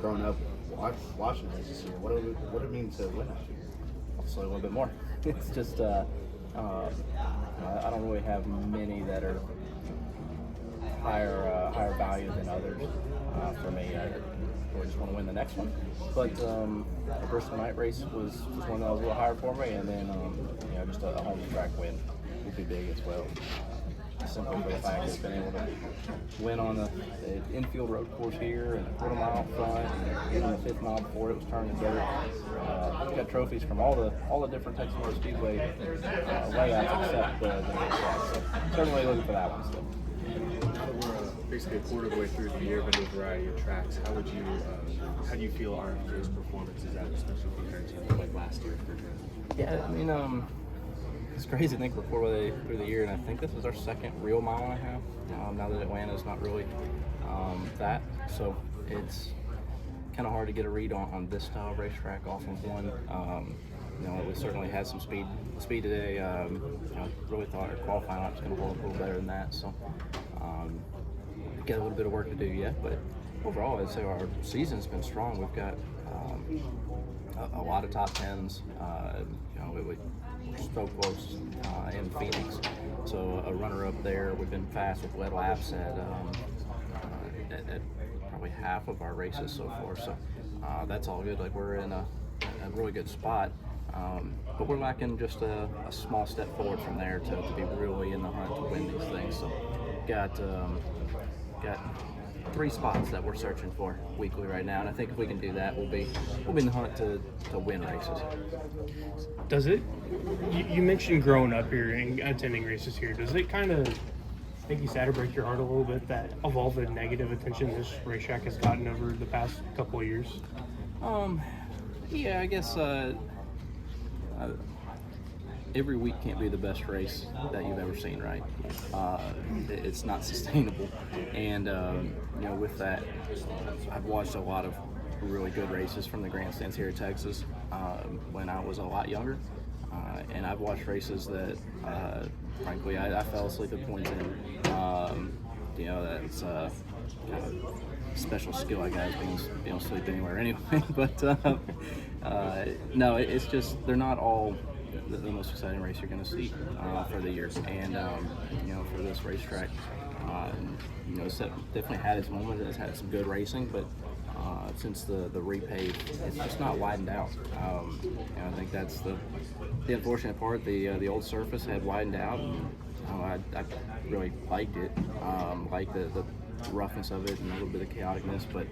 growing up watching races here, what did it mean to win that year? Also a little bit more. It's just I don't really have many that are higher value than others. For me, I just want to win the next one. But the Bristol night race was one that was a little higher for me, and then just a home track win would be big as well. Simply for the fact that I've been able to win on the infield road course here and a quarter mile up front, and even the 5th mile before it was turned to dirt. Got trophies from all the different Texas Motor Speedway layouts except the track. So certainly looking for that one still. Now that we're basically a quarter of the way through the year, but a variety of tracks, how do you feel RFK's performance is at, especially compared to like last year, for example? Yeah, I mean, it's crazy to think we're quarter way through the year, and I think this is our second real mile and a half. Now that Atlanta's not really that, so it's kind of hard to get a read on this style of racetrack off of one. We certainly had some speed today. Really thought our qualifying lap was going to hold up a little better than that. So got a little bit of work to do yet, but overall, I'd say our season's been strong. We've got a lot of top tens. We're so close in Phoenix, so a runner-up there. We've been fast with wet laps at probably half of our races so far. So that's all good. Like, we're in a really good spot. But we're lacking just a small step forward from there to be really in the hunt to win these things. So got 3 spots that we're searching for weekly right now, and I think if we can do that, we'll be in the hunt to win races. Does it? You mentioned growing up here and attending races here. Does it kind of make you sad or break your heart a little bit that of all the negative attention this racetrack has gotten over the past couple of years? Yeah, I guess every week can't be the best race that you've ever seen, right? It's not sustainable. And, with that, I've watched a lot of really good races from the grandstands here in Texas when I was a lot younger. And I've watched races that, frankly, I fell asleep at points in. That's kind of special skill I got, is being able to sleep anywhere anyway. But no, it's just, they're not all the most exciting race you're going to see for the year. And for this racetrack, it's definitely had its moments. It's had some good racing, but since the repave, it's just not widened out. I think that's the unfortunate part. The old surface had widened out, and I really liked it. Liked the roughness of it and a little bit of chaoticness, but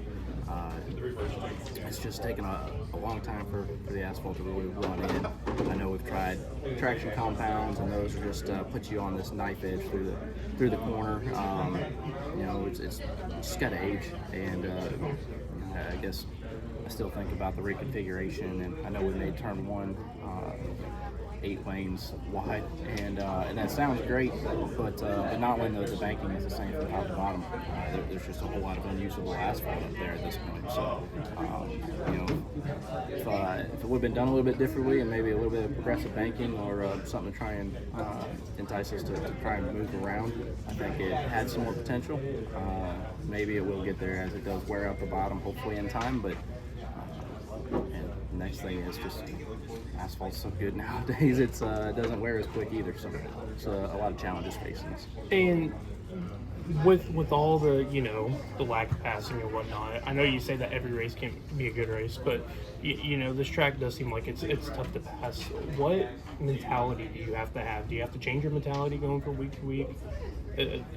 it's just taken a long time for the asphalt to really run in. I know we've tried traction compounds, and those just put you on this knife edge through the corner. It's just got to age, and I guess I still think about the reconfiguration, and I know we made turn 1 8 lanes wide, and that sounds great, but not when the banking is the same from top to bottom. There's just a whole lot of unusable asphalt up there at this point. So, if it would have been done a little bit differently, and maybe a little bit of progressive banking or something to try and entice us to try and move around, I think it had some more potential. Maybe it will get there as it does wear out the bottom, hopefully in time, but and the next thing is just asphalt's so good nowadays, it doesn't wear as quick either, so it's a lot of challenges facing us. And with all the the lack of passing and whatnot, I know you say that every race can be a good race, but this track does seem like it's tough to pass. What mentality do you have to have? Do you have to change your mentality going from week to week,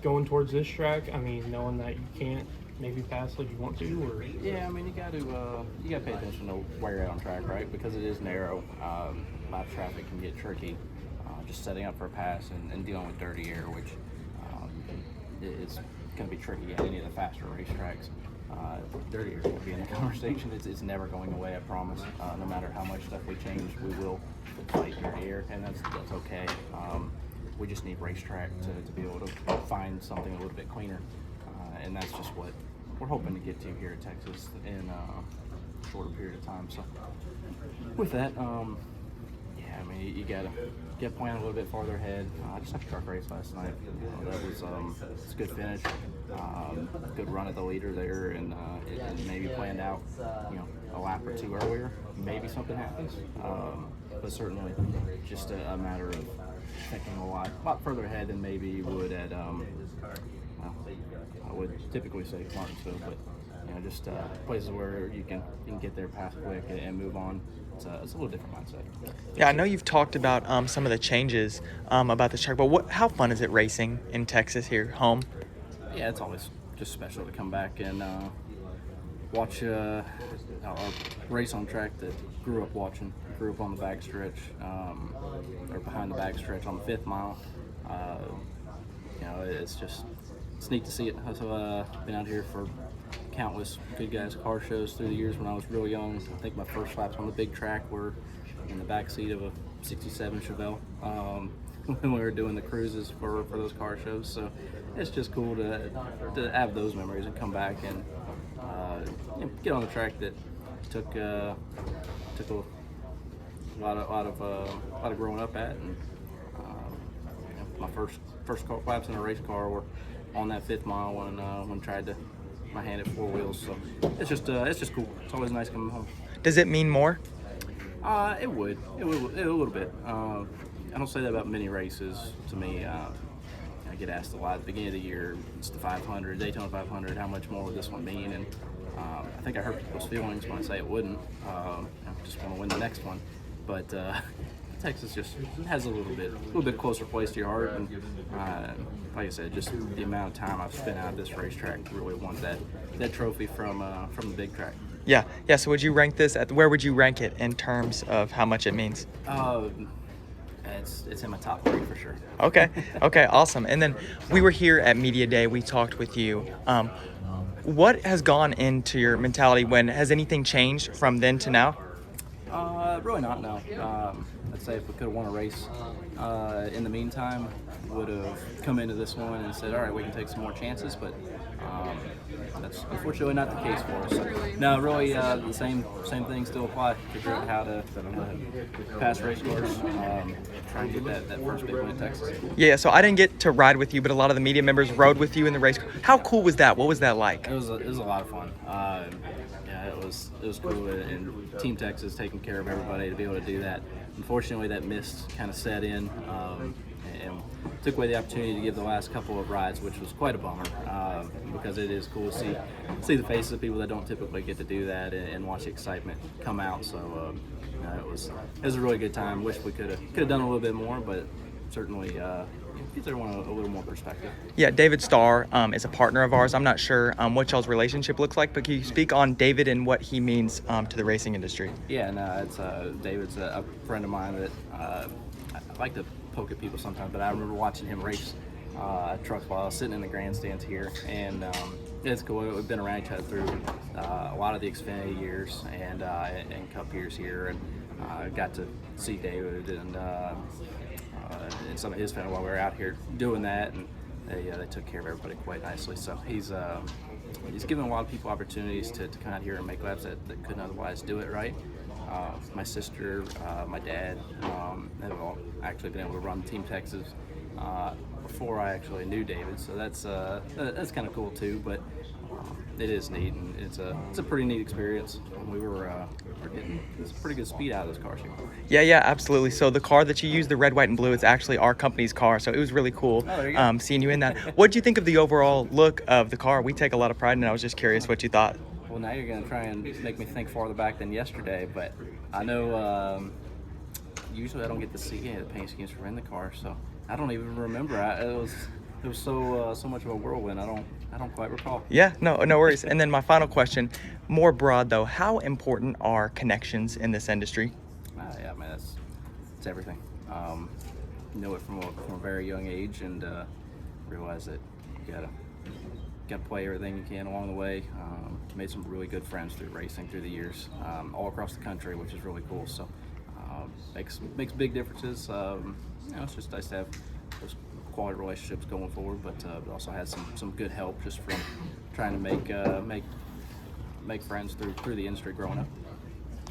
going towards this track? I mean, knowing that you can't maybe pass like you want to, or yeah, I mean, you got to pay attention to where you're at on track, right? Because it is narrow. A lot of traffic can get tricky. Just setting up for a pass and dealing with dirty air, which it's going to be tricky at any of the faster racetracks. Dirty air is going to be in the conversation. It's never going away, I promise. No matter how much stuff we change, we will fight dirty air, and that's okay. We just need racetrack to be able to find something a little bit cleaner. And that's just what we're hoping to get to here in Texas in a shorter period of time. So with that, I mean, you gotta plan a little bit farther ahead. Just like a truck race last night. That was it's a good finish, good run at the leader there, and it maybe planned out, a lap or two earlier. Maybe something happens, but certainly just a matter of thinking a lot further ahead than maybe you would at I would typically say Martinsville, but just places where you can get there past quick and move on. It's a little different mindset. Yeah, I know you've talked about some of the changes about this track, but how fun is it racing in Texas here, home? Yeah, it's always just special to come back and watch a race on track that grew up watching. Grew up on the backstretch, or behind the backstretch on the 5th mile. It's neat to see it. I've been out here for countless good guys car shows through the years when I was real young. I think my first laps on the big track were in the back seat of a 67 Chevelle when we were doing the cruises for those car shows. So it's just cool to have those memories and come back and get on the track that took a lot of growing up at, and my first laps in a race car were on that 5th mile when tried to my hand at 4 wheels. So it's just cool. It's always nice coming home. Does it mean more? It would a little bit. I don't say that about many races. To me, I get asked a lot at the beginning of the year. It's the 500, Daytona 500. How much more would this one mean? And I think I hurt people's feelings when I say it wouldn't. I just want to win the next one, but Texas just has a little bit closer place to your heart. And like I said, just the amount of time I've spent out of this racetrack really won that trophy from the big track. Yeah. So would you rank this where would you rank it in terms of how much it means? It's in my top 3 for sure. Okay, awesome. And then we were here at Media Day. We talked with you. What has gone into your mentality? Has anything changed from then to now? Really not, no. I'd say if we could have won a race in the meantime, would have come into this one and said, all right, we can take some more chances, but that's unfortunately not the case for us. So, no, really, the same things still apply. Figure out how to pass race cars, try and get that first big win in Texas. Yeah, so I didn't get to ride with you, but a lot of the media members rode with you in the race car. How cool was that? What was that like? It was a lot of fun. It was cool, and Team Texas taking care of everybody to be able to do that. Unfortunately, that mist kind of set in and took away the opportunity to give the last couple of rides, which was quite a bummer because it is cool to see the faces of people that don't typically get to do that and watch the excitement come out. So it was a really good time. Wish we could have done a little bit more, but certainly gives everyone a little more perspective. Yeah, David Starr is a partner of ours. I'm not sure what y'all's relationship looks like, but can you speak on David and what he means to the racing industry? Yeah, no, it's David's a friend of mine that I like to poke at people sometimes, but I remember watching him race trucks while I was sitting in the grandstands here, and it's cool. We've been around each other through a lot of the Xfinity years and Cup years here, and got to see David and some of his family while we were out here doing that, and they took care of everybody quite nicely. So he's given a lot of people opportunities to come out here and make laps that couldn't otherwise do it right. My sister, my dad have all actually been able to run Team Texas before I actually knew David, so that's kind of cool too. But it is neat, and it's a pretty neat experience. We were getting some pretty good speed out of those cars here. Yeah, absolutely. So the car that you use, the red, white, and blue, it's actually our company's car. So it was really cool seeing you in that. What did you think of the overall look of the car? We take a lot of pride in it. I was just curious what you thought. Well, now you're going to try and make me think farther back than yesterday, but I know usually I don't get to see the paint schemes from in the car, so I don't even remember. It was so much of a whirlwind. I don't quite recall. Yeah, no worries. And then my final question, more broad though, how important are connections in this industry? Yeah, man, it's everything. Know it from a very young age, and realize that you gotta play everything you can along the way. Made some really good friends through racing through the years, all across the country, which is really cool. So makes big differences. It's just nice to have those quality relationships going forward, but also had some good help just from trying to make friends through the industry growing up.